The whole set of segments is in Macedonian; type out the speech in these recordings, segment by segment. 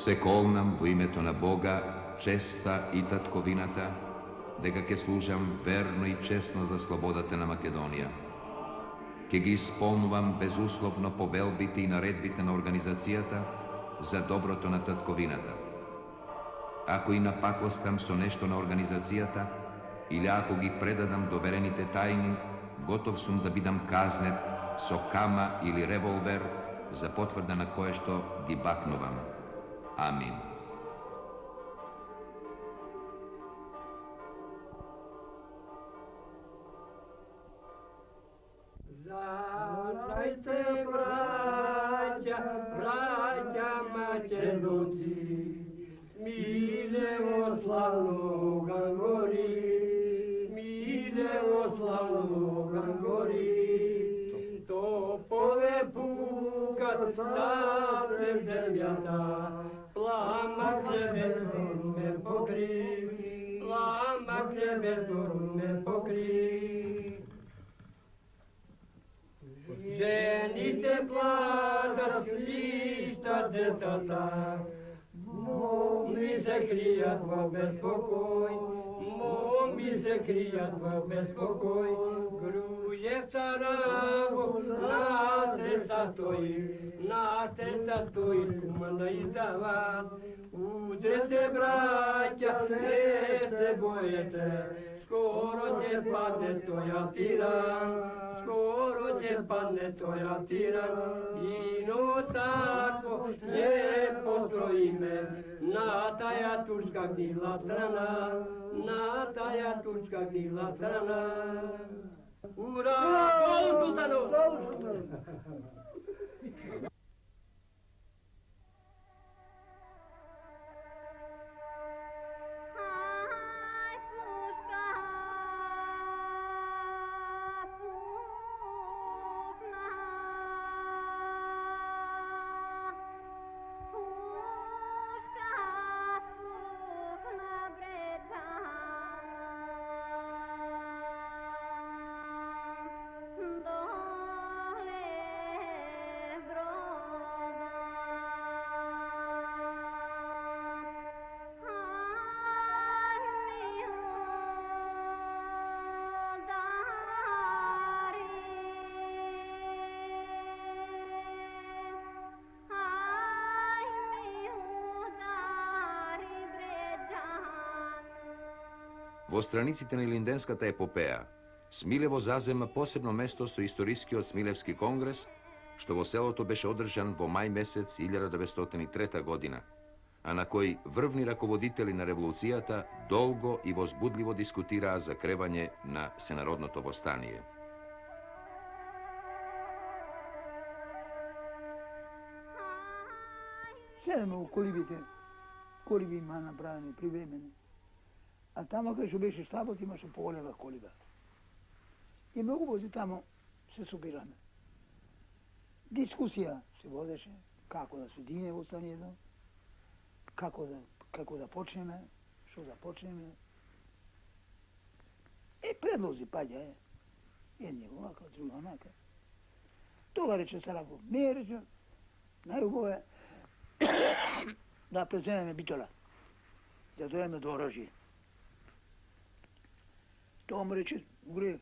се колнам во името на Бога, честа и татковината, дека ќе служам верно и честно за слободата на Македонија. Ќе ги исполнувам безусловно повелбите и наредбите на организацијата за доброто на татковината. Ако и напакостам со нешто на организацијата, или ако ги предадам доверените тајни, готов сум да бидам казнет со кама или револвер за потврда на кое што ги бакнувам. Амин. Zažajte, braća, braća Makedonci, Milevo slavnoga gori, Milevo slavnoga gori, topove pukat stavte zemljata, plamak nebesom me pokri, plamak nebesom me pokri. Ženite plakat lista detata, mogli se krijat во bespokoj, mogli se krijat во bespokoj. Grujevca ravo na cesta stoji, kumanda iza vas. Udrete braća, ne se bojete, skoro će padne toja tiran, skoro će padne toja tiran. Ino carstvo lijepo trojime, na taja turska gnila strana, na taja turska gnila strana. Ura! Gol sultanu! Во страниците на Илинденската епопеја, Смилево зазема посебно место со историскиот Смилевски конгрес, што во селото беше одржан во мај месец 1903 година, а на кој врвни раководители на револуцијата долго и возбудливо дискутираа за кревање на сенародното востание. Седеме у колибите, колиби има направени привремени. А тамо кај што беше штабот имаше поголема колиба. И многу вози тамо се собираме. Дискусија се водеше како да се дине востанието, како да почнеме, што да почнеме. Предлози паѓа едни овака, други онака. Тога рече Сараков, не рече, најубаво е да преземеме Битола, да дојдеме до оръжие. Тоа му рече, гре,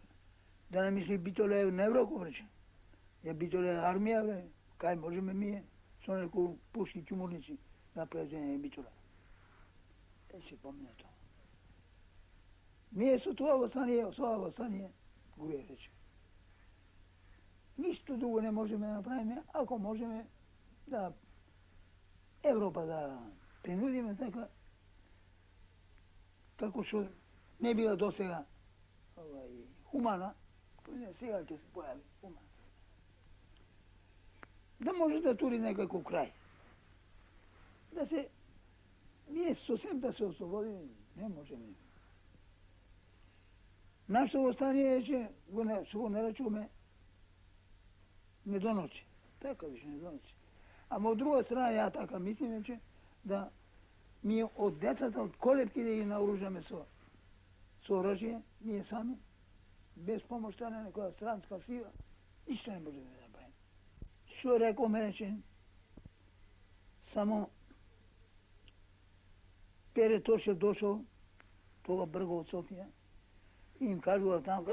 да не мисли Битола е на Евроков, рече. Битола е армија, бе, кај можеме ние, со неко пушки ќумурници, да преземеме Битола. Се помня тоа. Ние со тоа восстание, гре, рече. Ништо друго не можеме да направиме, ако можеме да Европа да принудиме така, како што не била досега хумана, сега ќе се појави хумана. Да може да тури некако крај. Да се, ние сосем да се ослободиме, не можеме. Нашето восстание е, че го наречуваме недоночи. Така више недоночи. Ама од друга страна, ја така мислиме, че да ние од децата, од колетки да ги наоружаме со оръжие, ние сами, без помощта на некоја странска сила, ништо не можеме да направиме. Што рекоме, че само Перед Тошев дошъл, това бърга от София, и им казва там,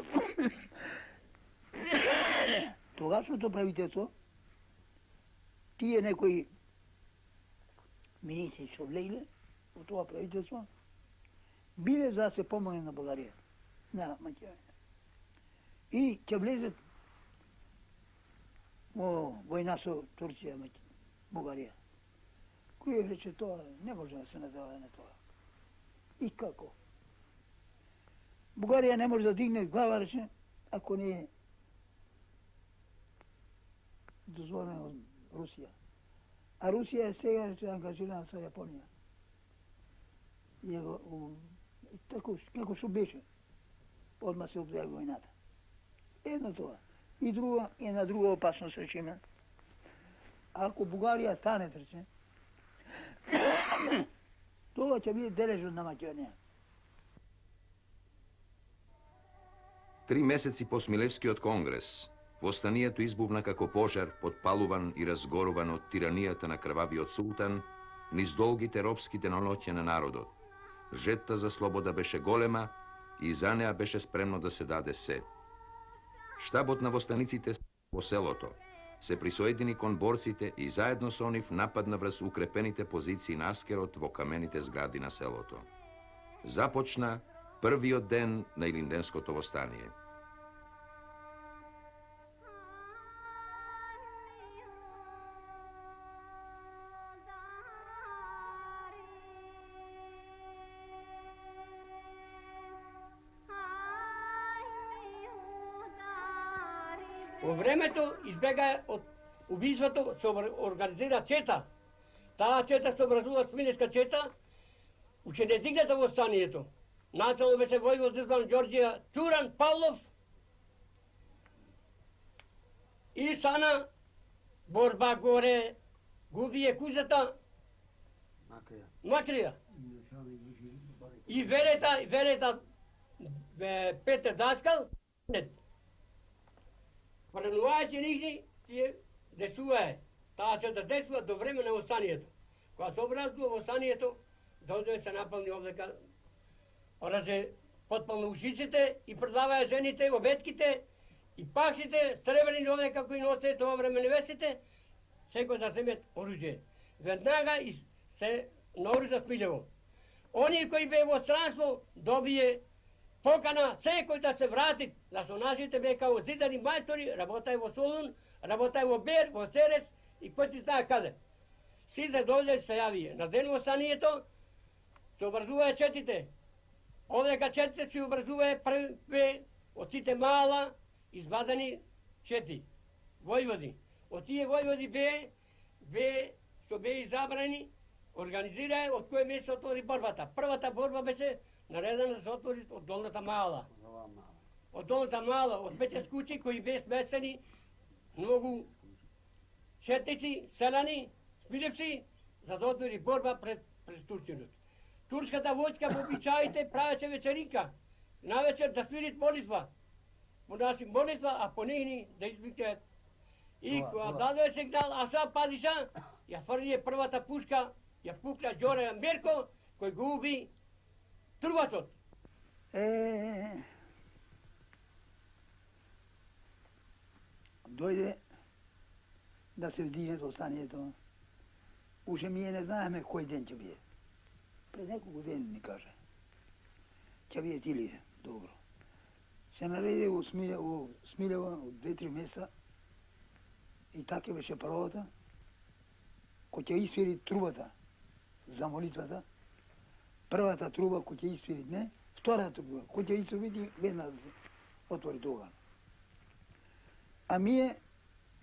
тогашното правителство, тия некои министри ще влезли от това правителство, биле за да се помогне на България, на Македония. И ще влезат война с Турция, България. Кой рече това, не може да се надава на това. И како? България не може да дигне глава, рече, ако не е дозволена от Русия. А Русия е сега, рече, ангажирана с Япония. И тако, како што беше, одма се обзега войната. Едно това. И друга, една друга опасност, речеме. Ако България стане, рече, това ќе биде дележот на Македонија. 3 месеци по Смилевскиот конгрес, востанието избувна како пожар, подпалуван и разгоруван од тиранијата на крвавиот султан, низ долгите робски деноноќа на народот. Жетта за слобода беше голема и за неа беше спремно да се даде се. Штабот на востаниците во селото се присоедини кон борците и заедно со нив нападна врз укрепените позиции на аскерот во камените згради на селото. Започна првиот ден на Илинденското востание. Во времето избега од убиството, се организира чета. Таа чета се образува Смилевска чета, уште не дигната востанието. Начало беше војвод Зизван Ѓорѓија Туран Павлов и сана борба горе, губи е кузата Макрија. И верета Петер Даскал, пранувајќи нигде, тие десувае. Таа чета десува до време на востанието. Кога се образува востанието, дојде се напълни овдека, разе потпална ушиците и продаваја жените, обетките и пакшите, сребрени овдека кои носе тоа време невестите, секој да земет оружје. Веднага и се наоружа Смилево. Оние кои бе во странство добие покана секој да се врати, да со нашите беа во зидани мајстори, работај во Солун, работај во Бер, во Серес и кој ти знае каде. Сите дојде се јавија. На ден востанието се образуваја четите. Овдека четите се образуваја прве од сите мала извадени чети. Војводи. Од тие војводи бе што бе изабрани, организираа од кој место отвори борбата. Првата борба беше наредена да се отвори од долната мала. Од долната мала, од 5 куќи кои бе сместени многу четици, селани, смилевци, за да отвори борба пред турцинот. Турската војска по обичаите правеше вечеринка. Навечер да свирит молитва. По наши молитва, а по нехни да избикнеат. И кога дадоe сигнал, а сега пазиша, ја фрли првата пушка, ја пукна Ѓоре Амберко, кој го уби тргачот. Дојде да се вдигне востанието. Уште ние не знаеме кој ден ќе биде. Пред неколку ден ни кажа. Ќе биде тили, добро. Се нареди во Смилево од 2-3 месеца и така беше првата, кој ќе испири трубата за молитвата, првата труба кој ќе испири не, втората труба кој ќе испири веднага да се отвори тога. А ние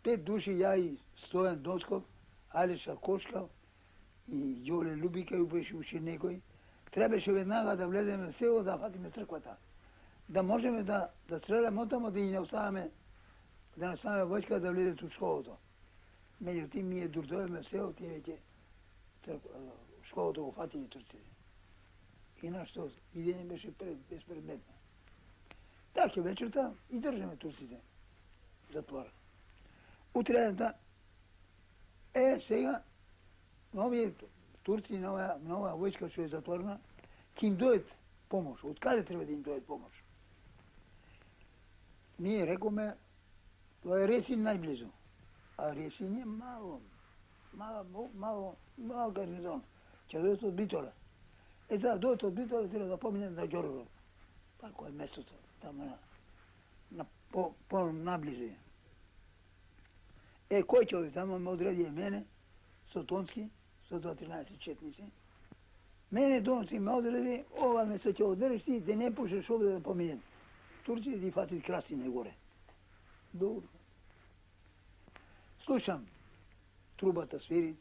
5 души, ја и Стојан Досков, Алиша Кошкав и Ѓоле Любика и беше уште некој, требаше веднага да влеземе в село да фатиме црквата. Да можеме да стреламе оттамо, да и не оставаме, да не оставаме војска да влезе у школото. Меѓутоа ние дурдоеме в село, тие веќе школото го фатили турците. И нашето видење беше безпредметно. Така вечерта и држаме турците затвора. Утредната сега овие Турци, на ова војска што е затворена, ќе им дојат помош. Од каде треба да им дојат помош? Ние рекоме, тоа е Ресин најблизу. А Ресин е мал гарнизон. Ќе дојат од Битола. За да дојат од Битола, треба да поминат на Ѓороров. Тако е местото, тамо по-наблизу е. Кој ќе оди тамо ме одреди мене, со Тонски, со 213 четници. Мене Тонски ме одреди, ова место ќе одереш ти, да не пушеш овде да поминат. Турци да ти фатит красине горе. Добро. Слушам, трубата свири,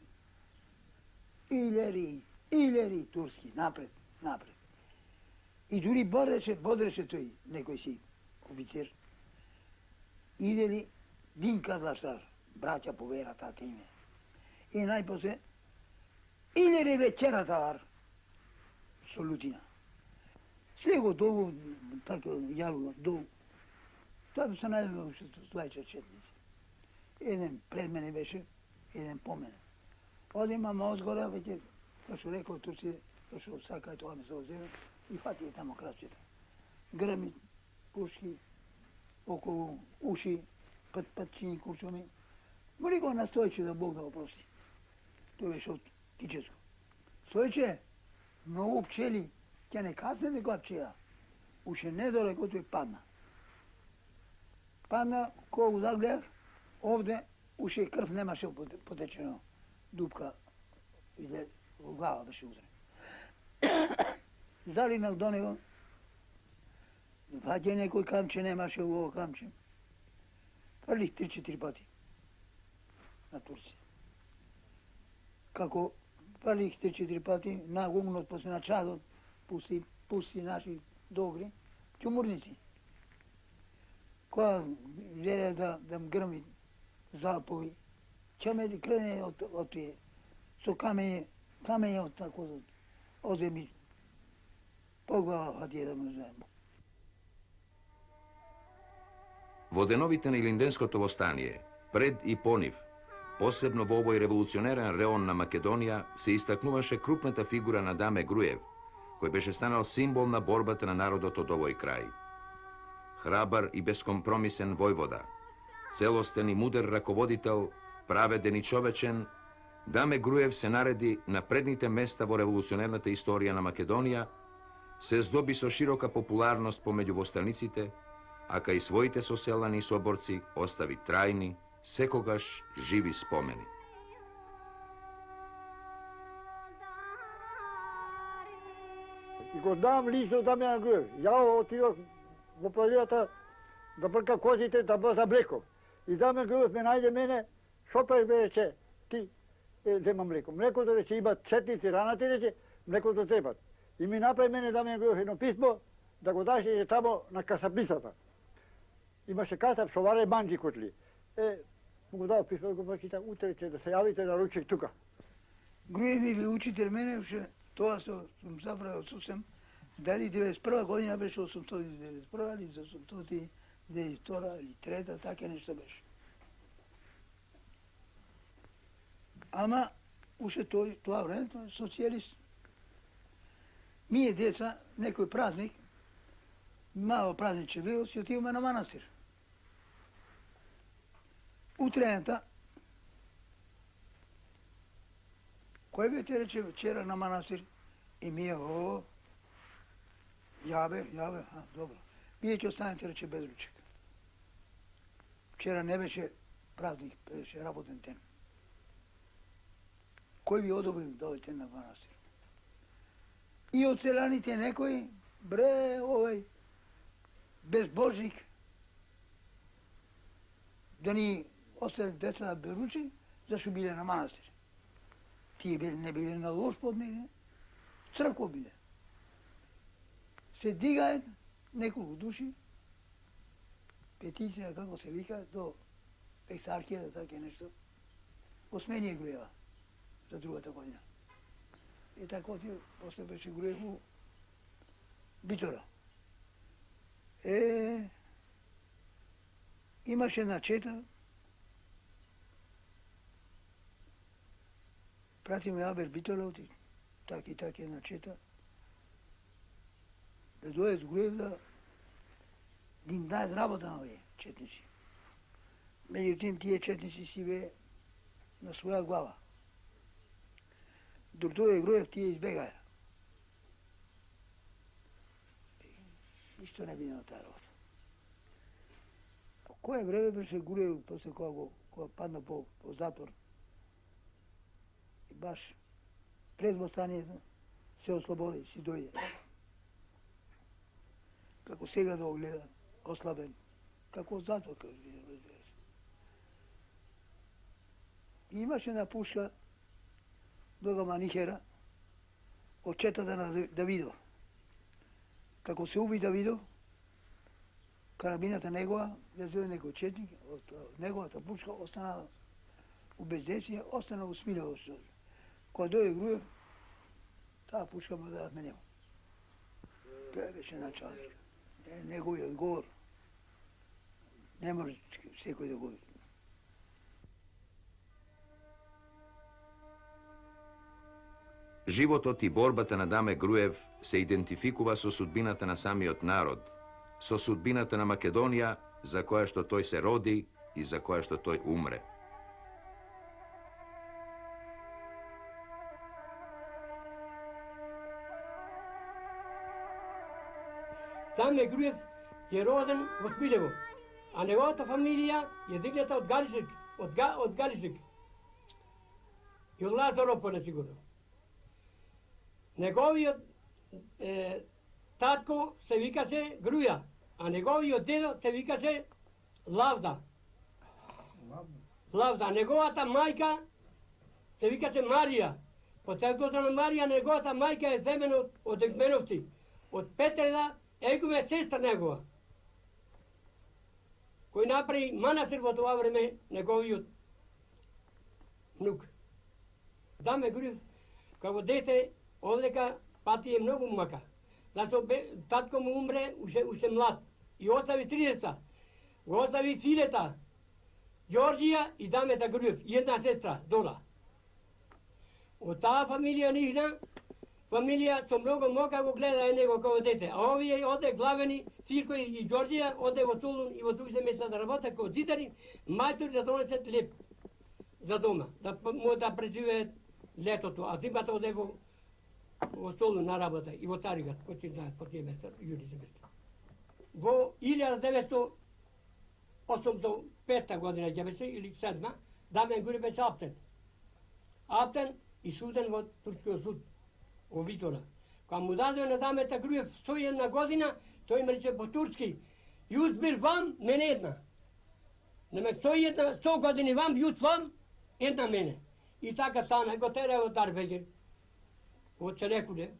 илери турски, напред. И дури бодреше тој, некој си офицер. Идели Динка Длашар, браќа по вера, така име. И најпосле, илери вечерата вар, со лутина. Слего долу, така, јалува, долу. Тоа се најдено уште 20 четници. Еден пред мене беше, еден по мене. Одимам одгоре, веќе, тоа што рекол турци, тоа што сака тоа ме се оземе, и фати тамо крачета. Грми, пушки, околу уши, патчини, куршуми. Моли го на Стојче да Бог да опрости. Тој беше од Кическо. Стојче, многу пчели, ќе не касне дека пчела. Уште недолеко тој падна. Падна, кога го загледах, овде уште крв немаше потечено. Дупка, во глава беше удрен. Залинах до него, ваѓа некој камче, немаше ово камче. Фрлих 3-4 пати на Турци. Како фрлих 3-4 пати, на гумнот, после на чадот, пусти наши догри, ќумурници. Кога гледа да м грми залпови, ќе ме крене од тие, со камење од тако, оде ми по глава хатија да ме взема. Во деновите на Илинденското востание, пред и понив, посебно во овој револуционерен реон на Македонија, се истакнуваше крупната фигура на Даме Груев, кој беше станал символ на борбата на народот од овој крај. Храбар и бескомпромисен војвода, целостен и мудер раководител, праведен и човечен, Даме Груев се нареди на предните места во револуционерната историја на Македонија, се здоби со широка популарност помеѓу востаниците, а кај своите соселани и соборци остави трајни, секогаш живи спомени. И го знам лично Дамјан Груев. Ја отидох во полијата да брка козите, да база млеко. И Дамјан Груев ме најде мене, шо правиш бе, рече, ти зема млеко. Млекото рече имат четници, ранати рече, млекото цепат. И ми направи мене Дамјан Груев едно писмо, да го даше тамо на касапницата. Имаше касап со варе банџи котли. Му го дал писмо, го прочитам, утре ќе да се јавите на ручек тука. Груев ми учител мене, уште тоа сум забравил сосем, дали 91 година беше 891 или 892 или 3, така нешто беше. Ама, уште тоа време, тоа е социјалист. Ние деца, некој празник, мало празниче било, си отиваме на манастир. Утрената, кој бе те рече вчера на манастир? И ми јабе, добро. Вие ќе останете, рече, без ручек. Вчера не беше празник, беше работен ден. Кој ви одобрил да одите на манастир? И од селаните некој, бре, овој, безбожник, да ни остави деца без ручек, зашто биле на манастир. Тие не биле на лош поднеге, црква биле. Се дигаат неколку души, петиција, како се вика, до Ексархија, да така нешто, го смени Груева за другата година. И така ти, после беше Груев у Битола. Имаше една чета, Пратиме Абер Битоловти, так и една чета, да дойде с Груев да им даде работа на овие четници. Меѓутим, тие четници си бе на своја глава. Док дойде Груев, тие избегаја. Исто не биде на таа работа. По кое време беше Груев, после кога падна по затвор, и баш пред восстанието се ослободи, си дојде. Како сега да го гледа, ослабен, како затвор, како разбира се. И имаше една пушка, Дога Манихера, од четата на Давидов. Како се уби Давидов, карабината негова, ја зоде некој четник, од неговата пушка остана у бездействие, остана у Смилево. Кога дојде Груев, таа пушка му дадат на него. Тој беше началник. Неговиот говор не може секој да го види. Животот и борбата на Даме Груев се идентификува со судбината на самиот народ, со судбината на Македонија, за која што тој се роди и за која што тој умре. Даме Груев е роден во Смилево, а неговата фамилија е дигната од Галишек, од Галишек. И од Лазаропа на сигурно. Неговиот татко се викаше Груја, а неговиот дедо се викаше Лавда. Лавда. Неговата мајка се викаше Марија. По црквата на Марија, неговата мајка е земена од Егменовци. Од Петреда, Егуме сестра негова, кој направи манастир во тоа време неговиот внук. Даме Груев, како дете, овдека пати е многу мака. Зашто татко му умре уште млад и остави 3 деца. Го остави Филета, Ѓорѓија и Дамета Груев, и една сестра, Дола. Од таа фамилија нихна, фамилија со многу мока го гледа него како дете, а овие оде главени, Цирко и Ѓорѓија, оде во Солун и во другите места да работат како зидари, мајстори да донесат леп за дома, да може да преживеат летото, а зимата оде во Солун на работа и во Таригат, кој ќе знаат по тие места, јудите места. Во 1985 година ќе беше, или 7, Дамјан Груев беше аптен. Аптен и суден во турскиот суд, во Витола. Кога му даде на Дамета Груев 101 година, тој им рече по турски, јус бир вам, мене една. Нема 100 години вам, јус вам, една мене. И така стана, го тера во Дарбегер, во Целекуле.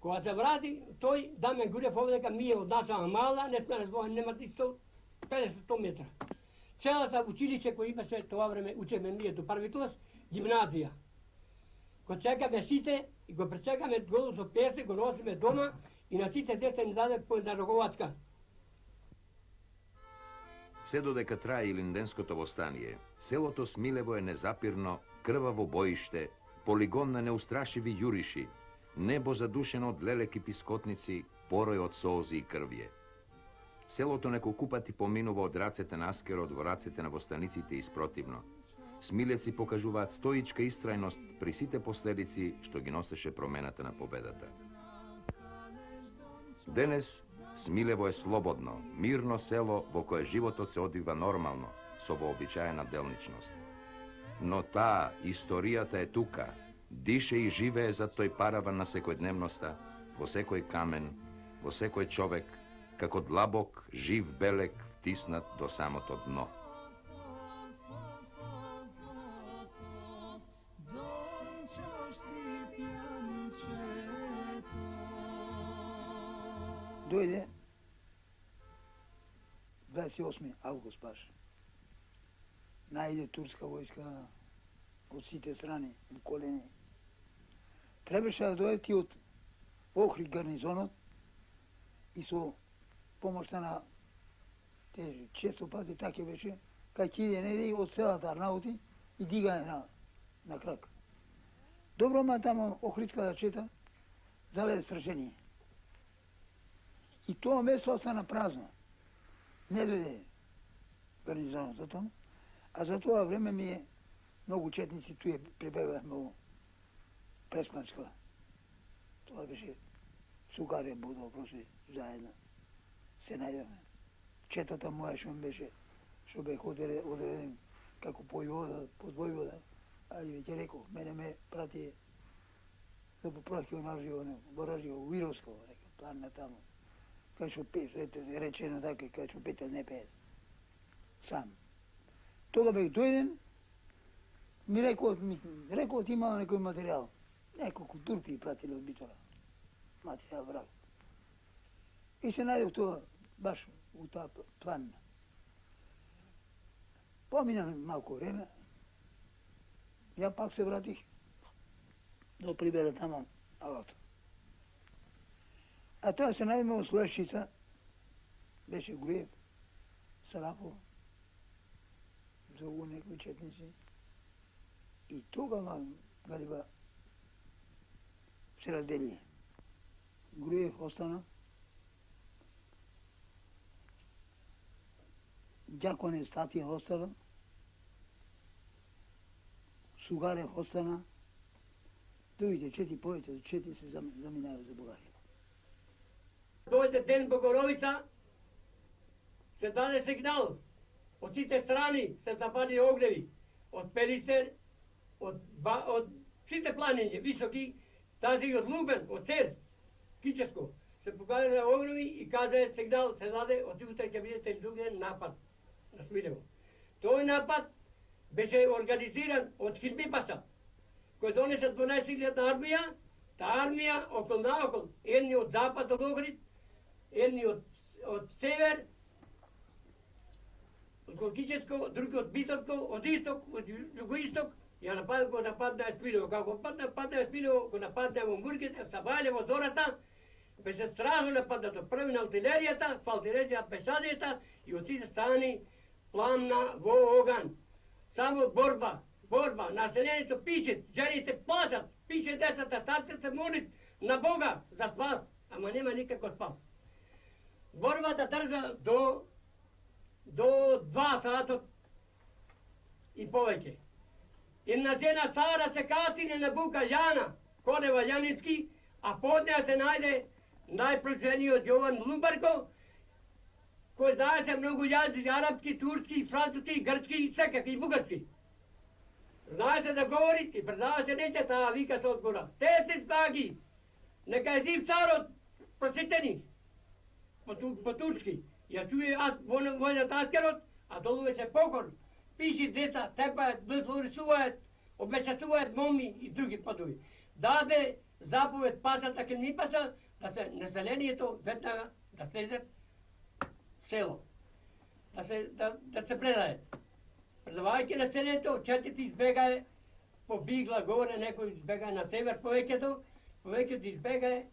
Кога се врати, тој, Дамјан Груев, овдека ми е од наша мала, не сме разбоен, нема 50-100 метра. Целата училище кој имаше тоа време, учеме ние до први клас, гимназија. Го чекаме сите и го пречекаме голо со песни, го носиме дома и на сите деца ни даде по една роговачка. Се додека трае Илинденското востание, селото Смилево е незапирно, крваво боиште, полигон на неустрашиви јуриши, небо задушено од лелеки пискотници, порој од солзи и крвје. Селото неколку пати поминува од рацете на Аскерот во рацете на востаниците и спротивно. Смилевци покажуваат стоичка истрајност при сите последици што ги носеше промената на победата. Денес Смилево е слободно, мирно село во кое животот се одвива нормално, со вообичаена делничност. Но таа, историјата е тука, дише и живее за тој параван на секојдневноста, во секој камен, во секој човек, како длабок, жив белек, втиснат до самото дно. Дојде 28 август баш. Најде турска војска од сите страни, уколени. Требаше да дојде ти од Охрид гарнизонот и со помошта на тези често пати така беше, кај ќе иде неде од селата Арнаути и дигање на крак. Добро ма тамо Охридска да чета, залезе страшение. И тоа место остана празно. Не дојде гарнизонот за тоа, а за тоа време ми е многу четници туе пребевавме во Преспанска. Тоа беше Сугаре Будо, проси заедно. Се најдеме. Четата моја што беше, што бех одреден како подвојвода, али ќе реков, мене ме прати да попратио наживо во Раживо, во Вировско, река, план на тамо. Кај што речено така, кај што Петел не пее. Сам. Тога бех дојден, ми реков имало некој материјал. Неколку турпи пратили од Битола. Материјал враг. И се најдев тоа, баш у таа планина. Помина малко време, ја пак се вратих да прибере тамо авто. А тоа се најдеме во Слоешчица, беше Груев, Сарафов, зову некои четници. И тогава Галиба се раздели. Груев остана, Ѓаконец Татин остана, Сугарев остана, другите повеќе четири се заминаа за Бугарија. Дојде ден Богоровица, се даде сигнал. Од сите страни се запали огневи. Од Пелицер, од сите планиња високи, тази од Лубен, од Цер, Кическо. Се покажа огневи и каза сигнал се даде, од утре ќе бидете друген напад на Смилево. Тој напад беше организиран од Хилмипаса, кој донесе 12.000 армија, таа армија окол наокол, едни од запад од Охрид, едни од север, од Колкическо, други од Битолко, од исток, од југоисток, го нападнаа Смилево. Како нападнаа Смилево, го нападнаа во Мургите, Сабајле во зората, беше страшно нападнато. Први на артилеријата, фалтирејата, пешадијата и од сите страни пламна во оган. Само борба, населението пише, жените плачат, пише децата, старците се молит на Бога за спас, ама нема никако спас. Борбата трза до 2 сатот и повеќе. Една жена Сара се каци на бука Јана, Конева Јаницки, а под неја се најде најпрочениот Јован Лумбарко, кој знаеше многу јазици, арапски, турски, француски, грчки, секаки и бугарски. Знаеше да говори и предаваше нече, таа вика се одгора. Те се спаги, нека е жив царот, проситени, по турски. Ја чуе војнат аскерот, а долу беше покор. Пиши деца, тепаат, рисуваат, обесачуваат моми и други подови. Даде заповед пасата Хилмипаса да се населението веднага да слезат село, да се предае. Предавајќи населението, четите избегае, по Бигла горе, некој избегае на север повеќето избегае,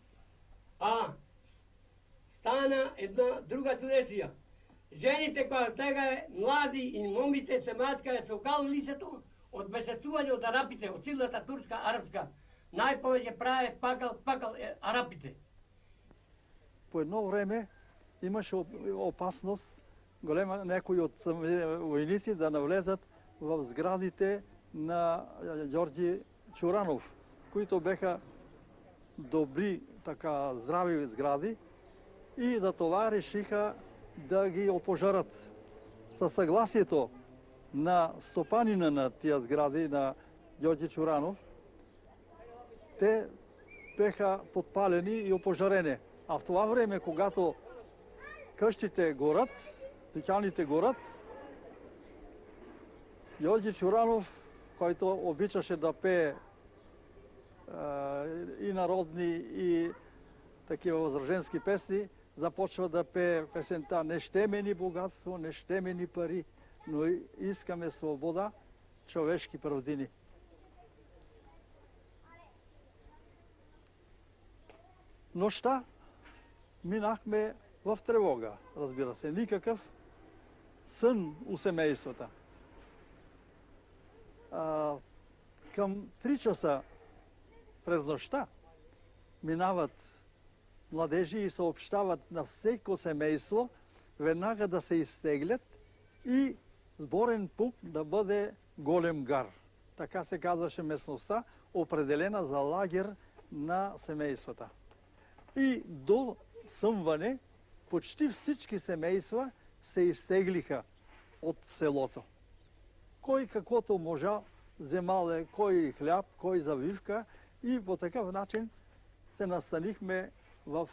а стана една друга чудесија. Жените кои стегае, млади и момите се мачкае со кал лицето од бесецување од арапите, од силата турска, арапска. Најповеќе праве пакал арапите. По едно време имаше опасност голема некои од војници да навлезат в зградите на Ѓорѓи Чуранов, които беха добри, така здрави згради, и за това решиха да ги опожарат. Със съгласието на стопанина на тия сгради, на Ѓорѓи Чуранов, те беха подпалени и опожарени. А в това време, когато къщите горят, социалните горят, Ѓорѓи Чуранов, който обичаше да пее и народни, и такива възраженски песни, започва да пее песента "Не ще ме ни богатство, не ще ме ни пари, но искаме свобода, човешки правдини". Нощта минахме в тревога, разбира се, никакъв сън у семействата. Към 3 часа през нощта минават младежи и съобщават на всеко семейство веднага да се изтеглят и сборен пункт да бъде Голем гар. Така се казваше местността, определена за лагер на семействата. И до съмване почти всички семейства се изтеглиха от селото. Кой каквото можа, вземал е, кой хляб, кой завивка и по такъв начин се настанихме в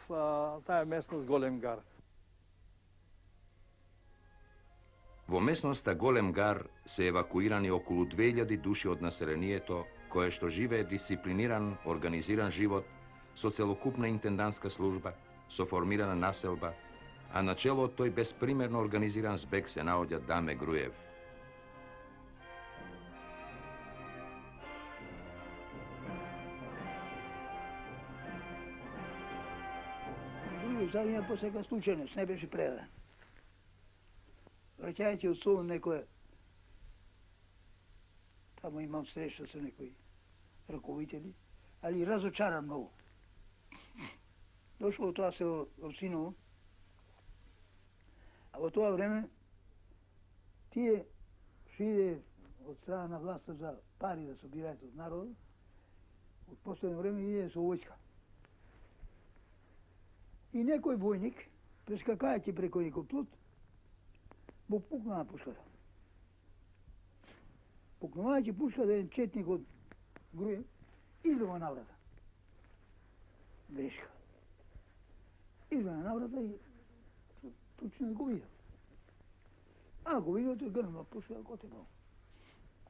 тая местност Голем гар. Во местноста Голем гар се евакуирани околу 2000 души од населението, кое што живее дисциплиниран, организиран живот, со целокупна интендантска служба, со формирана населба, а на чело од тој безпримерно организиран збег се наоѓа Даме Груев. Груев загина по сека случайност, не беше предан. Враќајќи од Солун некој, тамо имам среща со некои раководители, али разочаран многу. Дошол од тоа село во Синово, а во тоа време тие што иде од страна на власта за пари да собираат од народот, од последно време иде со војска. И некој војник, прескакајќи преко некој плот, му пукнаа пушката. Пукнувајќи пушката, еден четник од Груев излева на врата. Грешка. Излева на врата и точно го видел. А го видел, тој грнува пушката, ко те бал.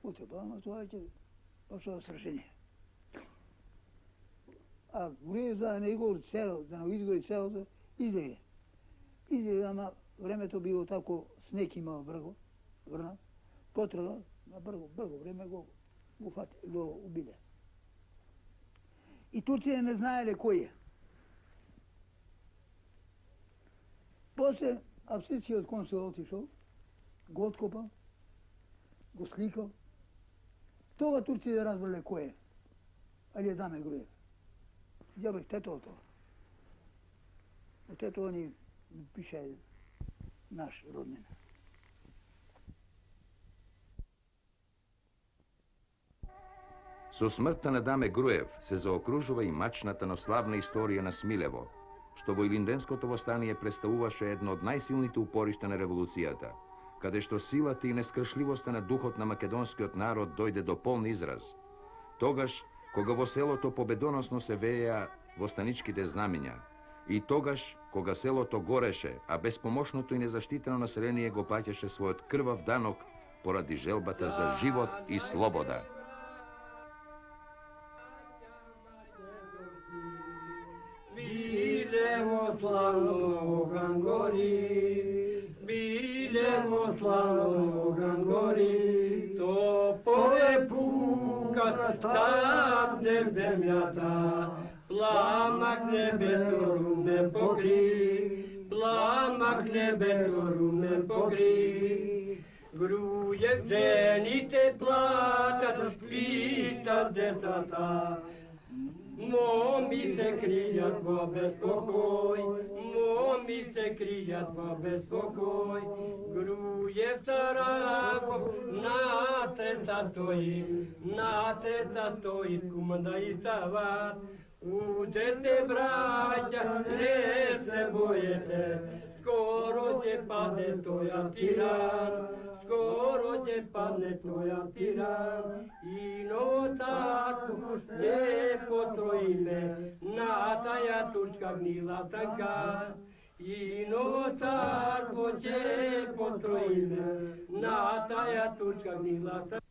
Ко те бал, но тоа ќе дошло до срашение. А Груев за да не изгори селото, да не изгори селото, излезе. Излезе, ама времето било тако, снег имал врна, потрага, на брго време го убиде. И Турција не знаеле кој е. После австрицкиот консул отишол, го откопал, го сликал, тога Турција разбрале кој е, али е Даме Груев. Ја бе, тето тоа. Тето ни пише наш роднина. Со смртта на Даме Груев се заокружува и мачната, но славна историја на Смилево, што во Илинденското востание представуваше едно од најсилните упоришта на револуцијата, каде што силата и нескршливоста на духот на македонскиот народ дојде до полн израз. Тогаш, кога во селото победоносно се вееа востаничките знамиња, и тогаш, кога селото гореше, а безпомошното и незаштитено население го плаќаше својот крвав данок поради желбата за живот и слобода. Билево славно гангори, билево славно гангори, то поле пука стапне в земјата, пламак небето руме покри, пламак небето руме покри. Груев жените плачат, питат децата, моми се кријат во безпокој, моми се кријат во безпокој. Груев Сараков насред стои, куманда и Сават. Удете, браќа, не се бојете, скоро ќе падне тоја тиран, скоро ќе падне тоја тиран. И ново царство ќе построиме на таја турска гнила танка. И ново царство ќе построиме на таја турска гнила танка.